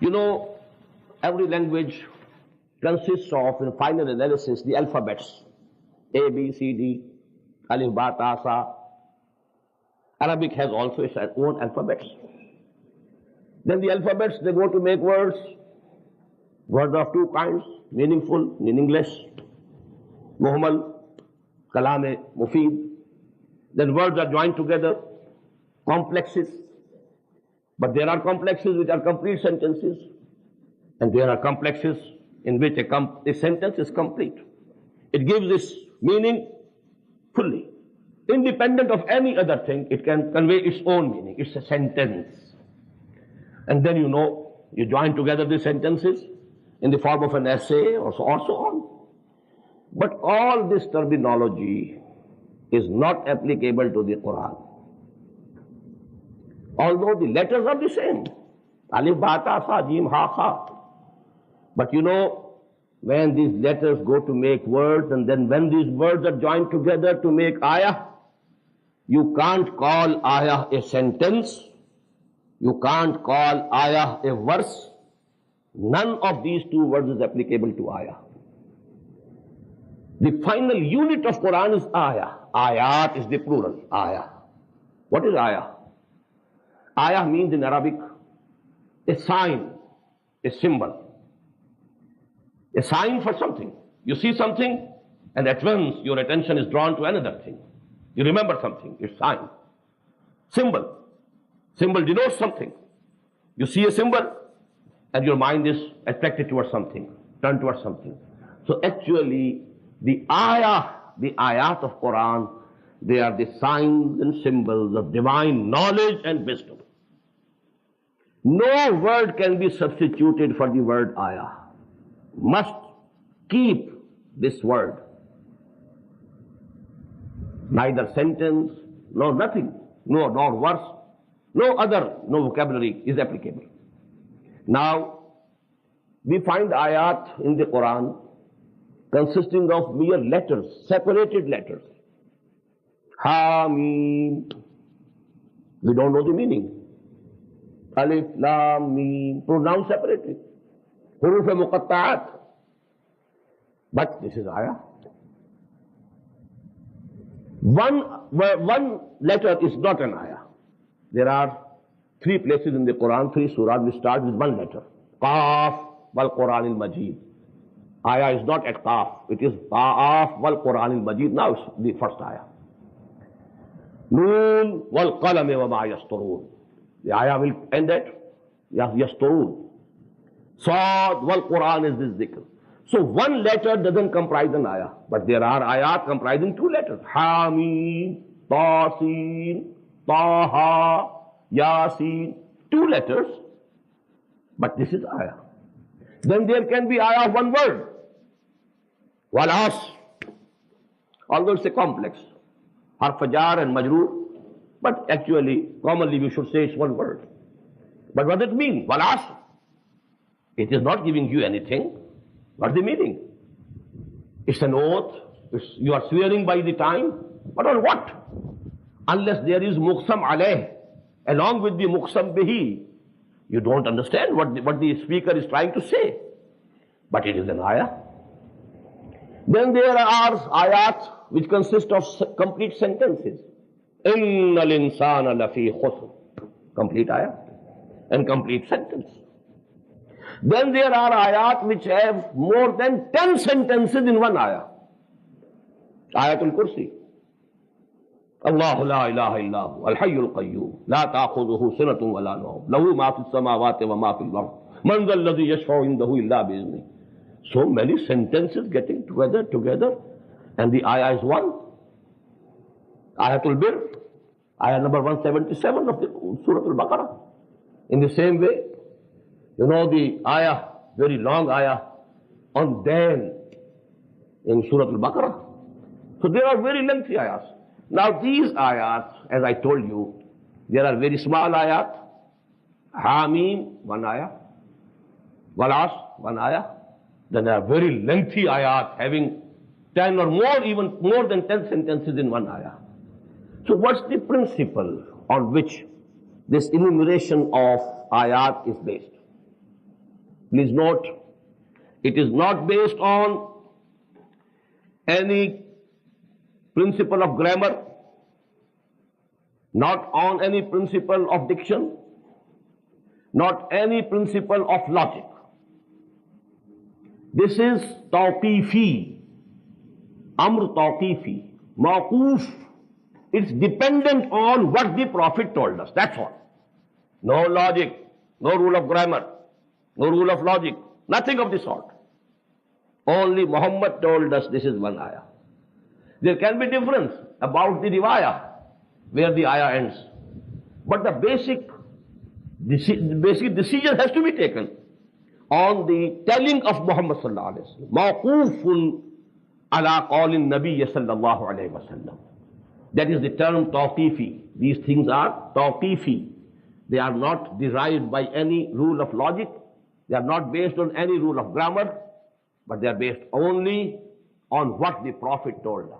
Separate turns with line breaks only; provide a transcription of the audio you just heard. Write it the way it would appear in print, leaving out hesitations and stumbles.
You know, every language consists of, in final analysis, the alphabets. A, B, C, D, Alif, Ba, Ta, Sa. Arabic has also its own alphabets. Then the alphabets, they go to make words. Words of two kinds, meaningful, meaningless, muhmal, kalame, mufid. Then words are joined together, complexes. But there are complexes which are complete sentences, and there are complexes in which a sentence is complete. It gives its meaning fully. Independent of any other thing, it can convey its own meaning. It's a sentence. And then you join together the sentences in the form of an essay or so on. But all this terminology is not applicable to the Quran. Although the letters are the same. Alif, Ba, Ta, Sa, Jim, Ha, Kha. But when these letters go to make words, and then when these words are joined together to make ayah, you can't call ayah a sentence. You can't call ayah a verse. None of these two words is applicable to ayah. The final unit of Quran is ayah. Ayat is the plural, ayah. What is ayah? Ayah means in Arabic a sign, a symbol. A sign for something. You see something, and at once your attention is drawn to another thing. You remember something, it's sign. Symbol. Symbol denotes something. You see a symbol, and your mind is attracted towards something, turned towards something. So actually, the ayat of Quran, they are the signs and symbols of divine knowledge and wisdom. No word can be substituted for the word ayah. Must keep this word. Neither sentence, nor nothing, nor verse, no vocabulary is applicable. Now, we find ayat in the Quran consisting of mere letters, separated letters. Ha, Mim. We don't know the meaning. Alif, Lam, Mim, pronounced separately. Huruf muqatta'at. But this is ayah. One letter is not an ayah. There are 3 places in the Quran, 3 surahs, which start with one letter. Qaf wal Quran al-Majid. Ayah is not at Qaf. It is Qaf wal Quran al-Majid. Now it's the first ayah. Noon wal qalami wa ma yasturun. The ayah will end at yasturun. Sad wal Quran is this dhikr. So one letter doesn't comprise an ayah, but there are ayat comprising 2 letters. Hamim, Tasin, Taha, Yasin. 2 letters, but this is ayah. Then there can be ayah of one word. Wal Asr. Although it's a complex. Harf jar and majroor. But actually, commonly we should say it's one word. But what does it mean? Wal Asr. It is not giving you anything. What's the meaning? It's an oath. You are swearing by the time. But on what? Unless there is muqsam alayh, along with the muqsam bihi, you don't understand what the speaker is trying to say. But it is an ayah. Then there are ayat which consist of complete sentences. Innal insana lafi khusr. Complete ayah and complete sentence. Then there are ayat which have more than 10 sentences in one ayah. Ayatul Kursi. Allahu la ilaha illahu al-hayyul qayyum la ta'khudhuhu sinatun wa la nawm lahu ma fis samawati wa ma fil ard man dhal ladhi yashfa'u indahu illa bi idhnihi. So many sentences getting together, and the ayah is one. Ayatul Bir, ayah number 177 of the Surah Al-Baqarah. In the same way, the ayah, very long ayah, on Dan in Surah Al-Baqarah. So there are very lengthy ayahs. Now these ayat, as I told you, there are very small ayat. Hamim, one ayah. Wal Asr, one ayah. Then there are very lengthy ayat having 10 or more, even more than 10 sentences in one ayah. So what's the principle on which this enumeration of ayat is based? Please note, it is not based on any principle of grammar, not on any principle of diction, not any principle of logic. This is tawqifi, amr tawqifi, mawquf. It's dependent on what the Prophet told us, that's all. No logic, no rule of grammar, no rule of logic, nothing of the sort. Only Muhammad told us this is one ayah. There can be difference about the riwayah, where the ayah ends. But the basic decision has to be taken on the telling of Muhammad sallallahu alaihi wasallam. Mawqufun ala qawlin Nabiy sallallahu alaihi wasallam. That is the term tawqifi. These things are tawqifi. They are not derived by any rule of logic. They are not based on any rule of grammar, but they are based only on what the Prophet told us.